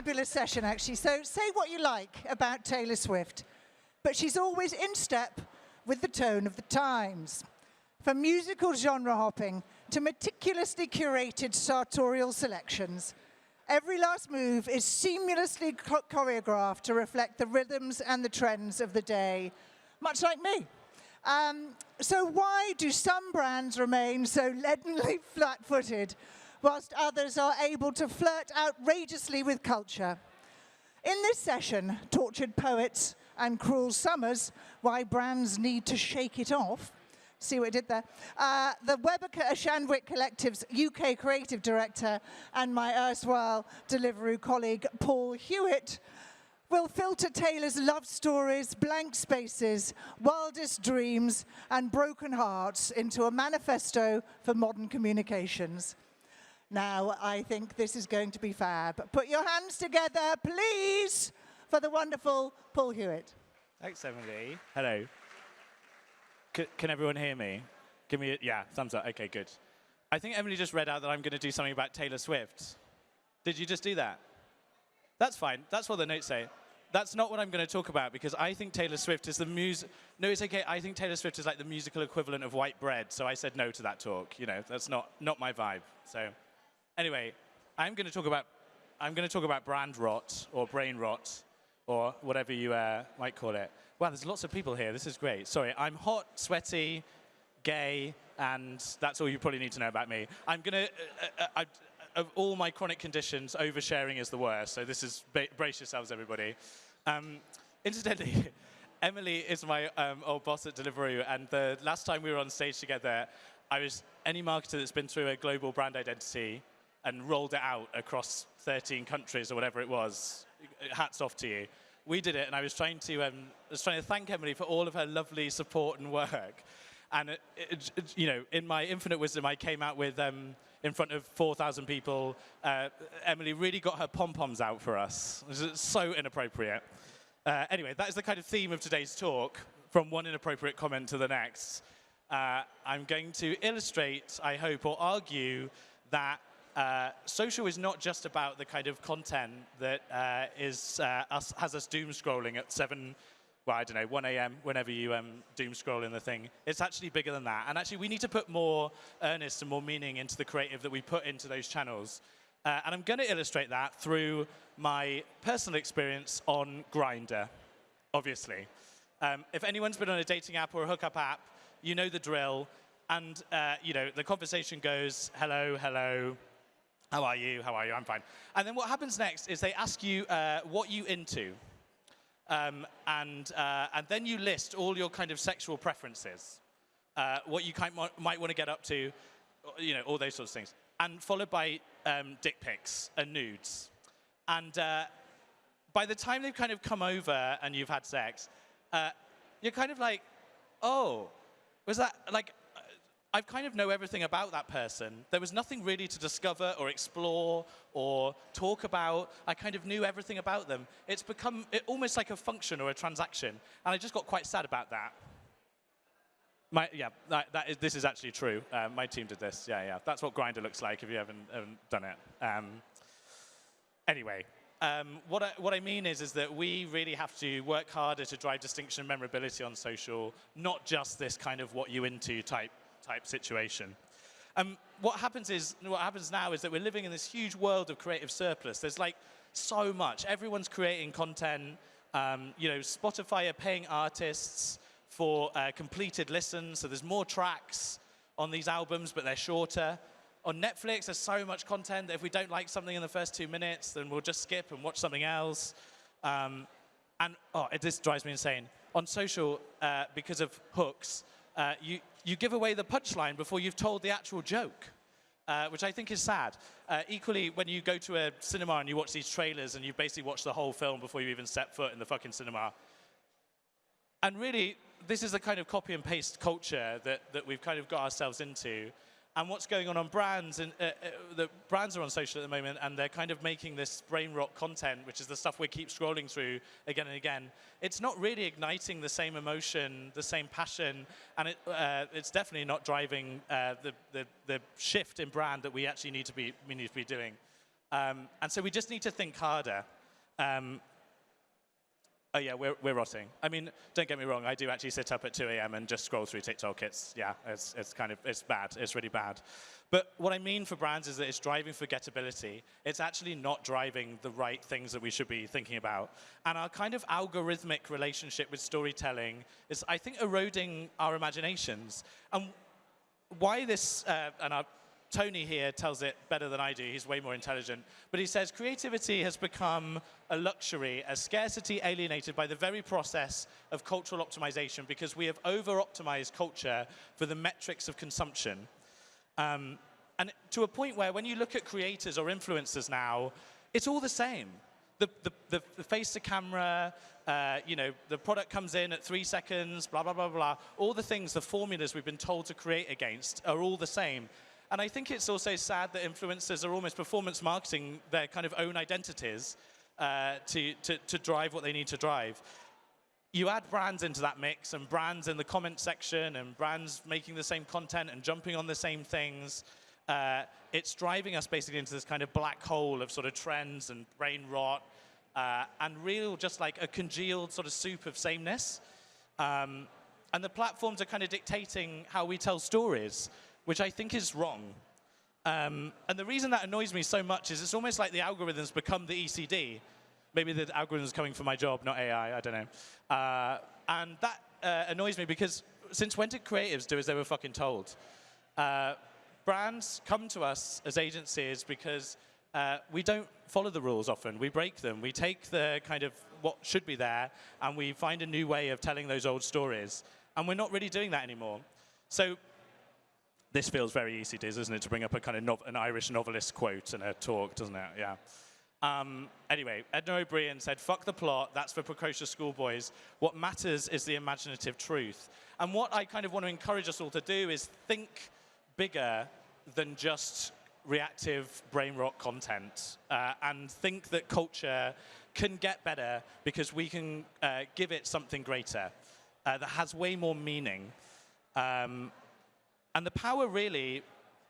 fabulous session, actually. So say what you like about Taylor Swift, but she's always in step with the tone of the times. From musical genre hopping to meticulously curated sartorial selections, every last move is seamlessly choreographed to reflect the rhythms and the trends of the day, much like me. So why do some brands remain so leadenly flat-footed, whilst others are able to flirt outrageously with culture? In this session, Tortured Poets and Cruel Summers, Why Brands Need to Shake It Off, see what I did there? The Shandwick Collective's UK creative director and my erstwhile Deliveroo colleague, Paul Hewitt, will filter Taylor's love stories, blank spaces, wildest dreams, and broken hearts into a manifesto for modern communications. Now, I think this is going to be fab. Put your hands together, please, for the wonderful Paul Hewitt. Thanks, Emily. Hello. Can everyone hear me? Give me yeah, thumbs up. Okay, good. I think Emily just read out that I'm going to do something about Taylor Swift. Did you just do that? That's fine. That's what the notes say. That's not what I'm going to talk about, because I think Taylor Swift is the No, it's okay. I think Taylor Swift is like the musical equivalent of white bread, so I said no to that talk. You know, that's not my vibe. So anyway, I'm going to talk about brand rot or brain rot or whatever you might call it. Wow, there's lots of people here. This is great. Sorry, I'm hot, sweaty, gay, and that's all you probably need to know about me. I'm going to, of all my chronic conditions, oversharing is the worst. So this is, brace yourselves, everybody. Incidentally, Emily is my old boss at Deliveroo, and the last time we were on stage together, any marketer that's been through a global brand identity and rolled it out across 13 countries or whatever it was, hats off to you. We did it, and I was trying to thank Emily for all of her lovely support and work. And you know, in my infinite wisdom, I came out with, in front of 4,000 people, Emily really got her pom-poms out for us. It was so inappropriate. Anyway, that is the kind of theme of today's talk, from one inappropriate comment to the next. I'm going to illustrate, I hope, or argue that social is not just about the kind of content that has us doom scrolling at 1 a.m., whenever you doom scroll in the thing. It's actually bigger than that. And actually, we need to put more earnest and more meaning into the creative that we put into those channels. And I'm going to illustrate that through my personal experience on Grindr, obviously. If anyone's been on a dating app or a hookup app, you know the drill. And you know, the conversation goes, hello, hello. How are you? How are you? I'm fine. And then what happens next is they ask you what you into. And then you list all your kind of sexual preferences, what you might want to get up to, you know, all those sorts of things. And followed by dick pics and nudes. And by the time they've kind of come over and you've had sex, you're kind of like, oh, was that, like, I kind of know everything about that person. There was nothing really to discover or explore or talk about. I kind of knew everything about them. It's become almost like a function or a transaction. And I just got quite sad about that. This is actually true. My team did this. Yeah. That's what Grindr looks like if you haven't done it. Anyway, what I mean is that we really have to work harder to drive distinction and memorability on social, not just this kind of what you into type situation. What happens now is that we're living in this huge world of creative surplus. There's like so much. Everyone's creating content. You know, Spotify are paying artists for completed listens, so there's more tracks on these albums, but they're shorter. On Netflix, there's so much content that if we don't like something in the first 2 minutes, then we'll just skip and watch something else. This drives me insane. On social, because of hooks, you give away the punchline before you've told the actual joke, which I think is sad. Equally, when you go to a cinema and you watch these trailers and you basically watch the whole film before you even step foot in the fucking cinema. And really, this is the kind of copy and paste culture that we've kind of got ourselves into. And what's going on brands, and the brands are on social at the moment, and they're kind of making this brain rot content, which is the stuff we keep scrolling through again and again. It's not really igniting the same emotion, the same passion, and it's definitely not driving the shift in brand that we actually need to be doing. And so we just need to think harder. Oh yeah, we're rotting. I mean, don't get me wrong. I do actually sit up at 2 a.m. and just scroll through TikTok. It's bad. It's really bad. But what I mean for brands is that it's driving forgettability. It's actually not driving the right things that we should be thinking about. And our kind of algorithmic relationship with storytelling is, I think, eroding our imaginations. And why this, Tony here tells it better than I do. He's way more intelligent. But he says creativity has become a luxury, a scarcity alienated by the very process of cultural optimization because we have over-optimized culture for the metrics of consumption. And to a point where when you look at creators or influencers now, it's all the same. The face to camera, the product comes in at 3 seconds, blah, blah, blah, blah. All the things, the formulas we've been told to create against are all the same. And I think it's also sad that influencers are almost performance marketing their kind of own identities to drive what they need to drive. You add brands into that mix, and brands in the comment section, and brands making the same content and jumping on the same things. It's driving us basically into this kind of black hole of sort of trends and brain rot, and real just like a congealed sort of soup of sameness. And the platforms are kind of dictating how we tell stories, which I think is wrong. And the reason that annoys me so much is it's almost like the algorithms become the ECD. Maybe the algorithm's coming for my job, not AI, I don't know. And that annoys me because since when did creatives do as they were fucking told? Brands come to us as agencies because we don't follow the rules often. We break them. We take the kind of what should be there and we find a new way of telling those old stories. And we're not really doing that anymore. So this feels very ECD, doesn't it, to bring up a kind of an Irish novelist quote in a talk, doesn't it? Yeah. Anyway, Edna O'Brien said, "Fuck the plot, that's for precocious schoolboys. What matters is the imaginative truth." And what I kind of want to encourage us all to do is think bigger than just reactive brain rot content and think that culture can get better because we can give it something greater that has way more meaning. And the power really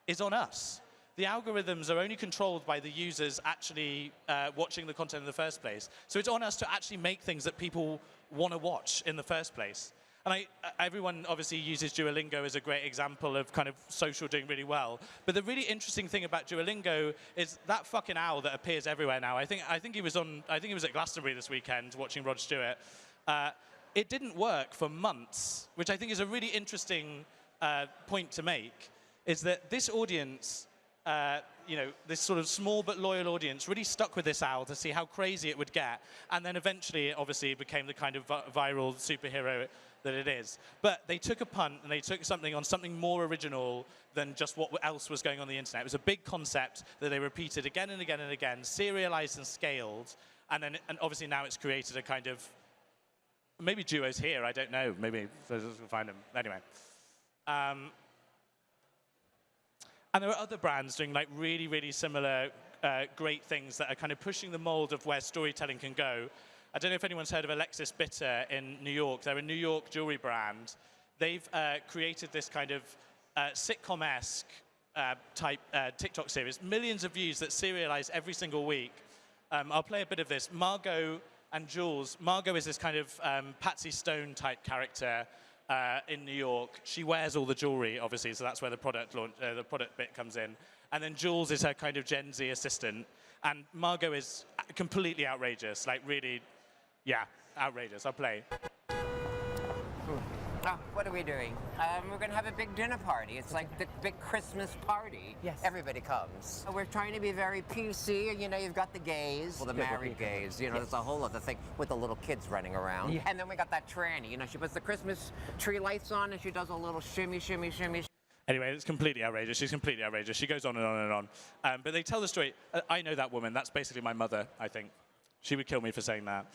is on us. The algorithms are only controlled by the users actually watching the content in the first place. So it's on us to actually make things that people want to watch in the first place. And everyone obviously uses Duolingo as a great example of kind of social doing really well. But the really interesting thing about Duolingo is that fucking owl that appears everywhere now. I think he was at Glastonbury this weekend watching Rod Stewart. It didn't work for months, which I think is a really interesting point to make, is that this audience, this sort of small but loyal audience really stuck with this owl to see how crazy it would get. And then eventually, it obviously became the kind of viral superhero that it is. But they took a punt and they took something on something more original than just what else was going on the internet. It was a big concept that they repeated again and again and again, serialized and scaled. And obviously now it's created a kind of, maybe Duo's here, I don't know. Maybe we'll find them. Anyway. And there are other brands doing like really, really similar great things that are kind of pushing the mold of where storytelling can go. I don't know if anyone's heard of Alexis Bitter in New York. They're a New York jewelry brand. They've created this kind of sitcom-esque type TikTok series, millions of views that serialize every single week. I'll play a bit of this. Margot and Jules. Margot is this kind of Patsy Stone type character in New York. She wears all the jewelry, obviously, so that's where the product bit comes in. And then Jules is her kind of Gen Z assistant. And Margot is completely outrageous, like really, yeah, outrageous. I'll play. Oh, what are we doing? We're going to have a big dinner party. It's like the big Christmas party. Yes. Everybody comes. We're trying to be very PC. You know, you've got the gays, well, the married gays. You know, there's a whole other thing with the little kids running around. Yeah. And then we got that tranny. You know, she puts the Christmas tree lights on and she does a little shimmy, shimmy, shimmy. Anyway, it's completely outrageous. She's completely outrageous. She goes on and on and on. But they tell the story. I know that woman. That's basically my mother, I think. She would kill me for saying that.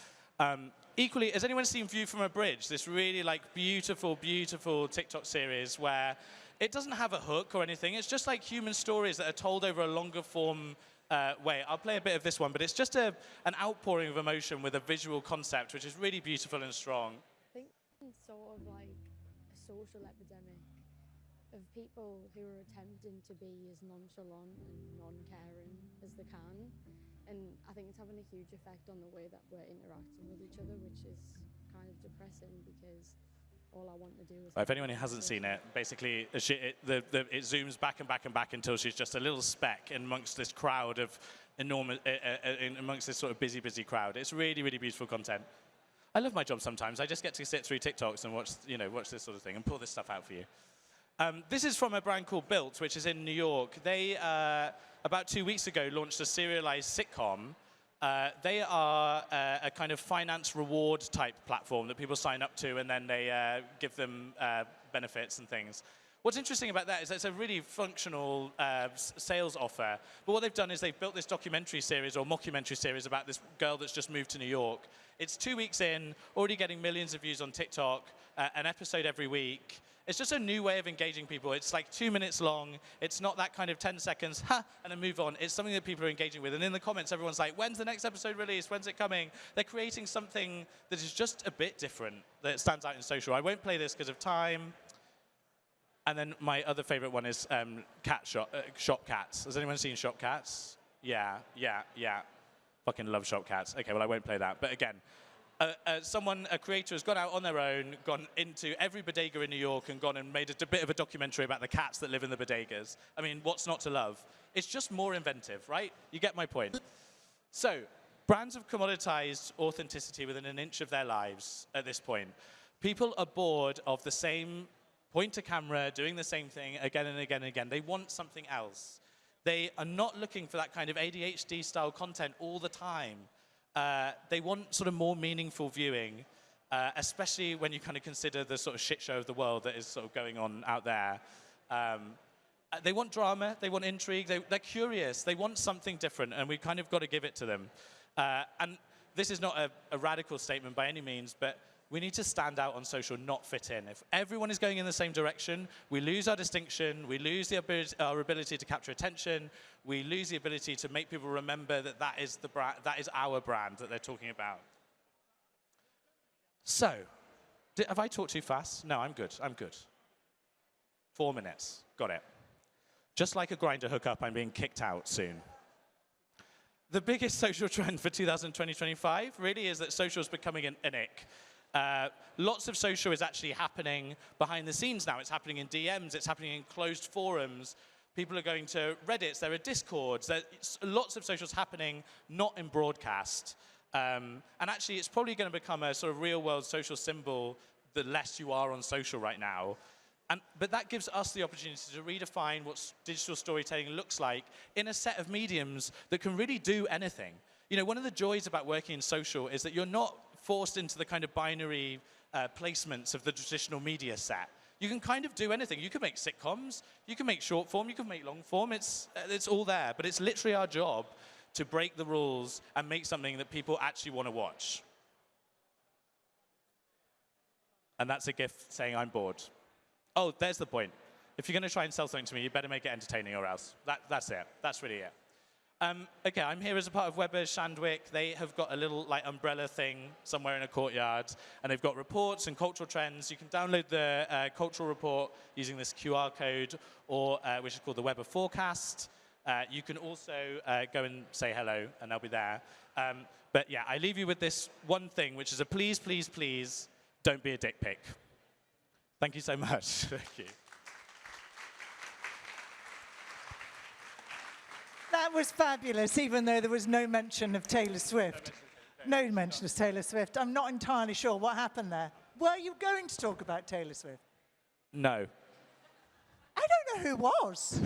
Equally, has anyone seen View from a Bridge? This really like beautiful, beautiful TikTok series where it doesn't have a hook or anything. It's just like human stories that are told over a longer form way. I'll play a bit of this one, but it's just an outpouring of emotion with a visual concept, which is really beautiful and strong. I think it's sort of like a social epidemic of people who are attempting to be as nonchalant and non-caring as they can. And I think it's having a huge effect on the way that we're interacting with each other, which is kind of depressing because all I want to do is... If anyone who hasn't seen it, basically it zooms back and back and back until she's just a little speck amongst this crowd of enormous, amongst this sort of busy crowd. It's really, really beautiful content. I love my job sometimes. I just get to sit through TikToks and watch this sort of thing and pull this stuff out for you. This is from a brand called Built, which is in New York. They, about 2 weeks ago, launched a serialized sitcom. They are a kind of finance reward type platform that people sign up to and then they give them benefits and things. What's interesting about that is it's a really functional sales offer. But what they've done is they've built this documentary series or mockumentary series about this girl that's just moved to New York. It's 2 weeks in, already getting millions of views on TikTok, an episode every week. It's just a new way of engaging people. It's like 2 minutes long. It's not that kind of 10 seconds, ha, and then move on. It's something that people are engaging with. And in the comments, everyone's like, when's the next episode released? When's it coming? They're creating something that is just a bit different, that stands out in social. I won't play this because of time. And then my other favorite one is Shop Cats. Has anyone seen Shop Cats? Yeah. Fucking love Shop Cats. Okay, well, I won't play that. But again, a creator has gone out on their own, gone into every bodega in New York and gone and made a bit of a documentary about the cats that live in the bodegas. I mean, what's not to love? It's just more inventive, right? You get my point. So, brands have commoditized authenticity within an inch of their lives at this point. People are bored of the same point to camera, doing the same thing again and again and again. They want something else. They are not looking for that kind of ADHD style content all the time. They want sort of more meaningful viewing, especially when you kind of consider the sort of shit show of the world that is sort of going on out there. They want drama, they want intrigue, they're curious, they want something different, and we've kind of got to give it to them. And this is not a radical statement by any means, but we need to stand out on social, not fit in. If everyone is going in the same direction, we lose our distinction, we lose our ability to capture attention, we lose the ability to make people remember that that is our brand that they're talking about. So, have I talked too fast? No, I'm good. 4 minutes. Got it. Just like a Grindr hookup, I'm being kicked out soon. The biggest social trend for 2020-2025 really is that social is becoming an ick. Lots of social is actually happening behind the scenes now. It's happening in DMs. It's happening in closed forums. People are going to Reddits. There are Discords. There's lots of socials happening, not in broadcast. And actually, it's probably going to become a sort of real-world social symbol the less you are on social right now. But that gives us the opportunity to redefine what digital storytelling looks like in a set of mediums that can really do anything. You know, one of the joys about working in social is that you're not forced into the kind of binary placements of the traditional media set. You can kind of do anything. You can make sitcoms, you can make short form, you can make long form. It's all there, but it's literally our job to break the rules and make something that people actually want to watch. And that's a gift saying I'm bored. Oh, there's the point. If you're going to try and sell something to me, you better make it entertaining or else. That's it. That's really it. Okay, I'm here as a part of Weber's Shandwick. They have got a little like umbrella thing somewhere in a courtyard, and they've got reports and cultural trends. You can download the cultural report using this QR code, or which is called the Weber Forecast. You can also go and say hello, and they'll be there. But yeah, I leave you with this one thing, which is a please, please, please, don't be a dick pic. Thank you so much. Thank you. That was fabulous, even though there was no mention of Taylor Swift. No mention of Taylor Swift. I'm not entirely sure what happened there. Were you going to talk about Taylor Swift? No. I don't know who was.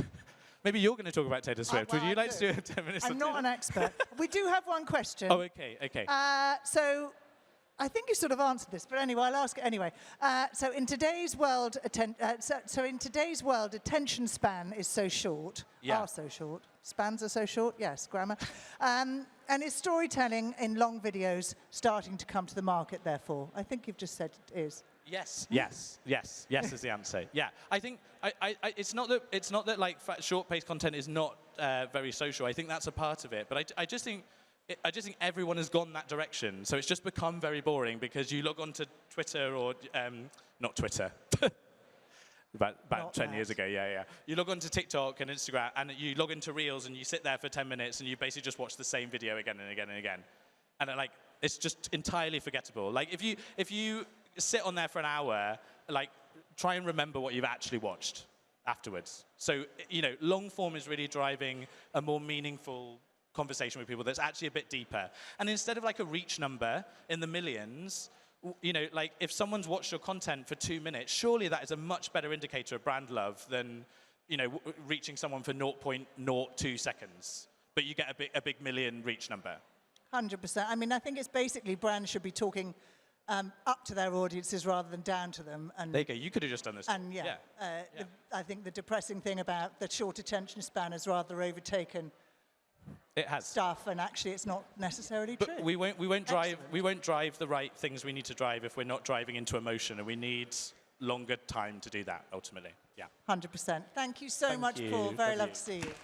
Maybe you're going to talk about Taylor Swift. Would you like to do a 10 minutes? I'm not an expert. We do have one question. Oh, okay. So I think you sort of answered this, but anyway, I'll ask it anyway. So in today's world, attention span is so short. Yeah. Are so short. Spans are so short. Yes, grammar. And is storytelling in long videos starting to come to the market? Therefore, I think you've just said it is. Yes is the answer. Yeah, I think it's not that like short-paced content is not very social. I think that's a part of it, but I just think everyone has gone that direction. So it's just become very boring because you log onto Twitter or not Twitter. About Not 10 years that. ago, yeah. You log onto TikTok and Instagram, and you log into Reels, and you sit there for 10 minutes, and you basically just watch the same video again and again and again. And like, it's just entirely forgettable. Like, if you sit on there for an hour, like, try and remember what you've actually watched afterwards. So, you know, long form is really driving a more meaningful conversation with people that's actually a bit deeper. And instead of like a reach number in the millions, you know, like if someone's watched your content for 2 minutes, surely that is a much better indicator of brand love than, you know, reaching someone for 0.02 seconds. But you get a big million reach number. 100%. I mean, I think it's basically brands should be talking up to their audiences rather than down to them. And there you go. You could have just done this. And I think the depressing thing about the short attention span has rather overtaken it has stuff, and actually it's not necessarily but true. we won't drive the right things we need to drive if we're not driving into emotion, and we need longer time to do that ultimately. Yeah. 100%. Thank you so much, Paul. Very love to see you.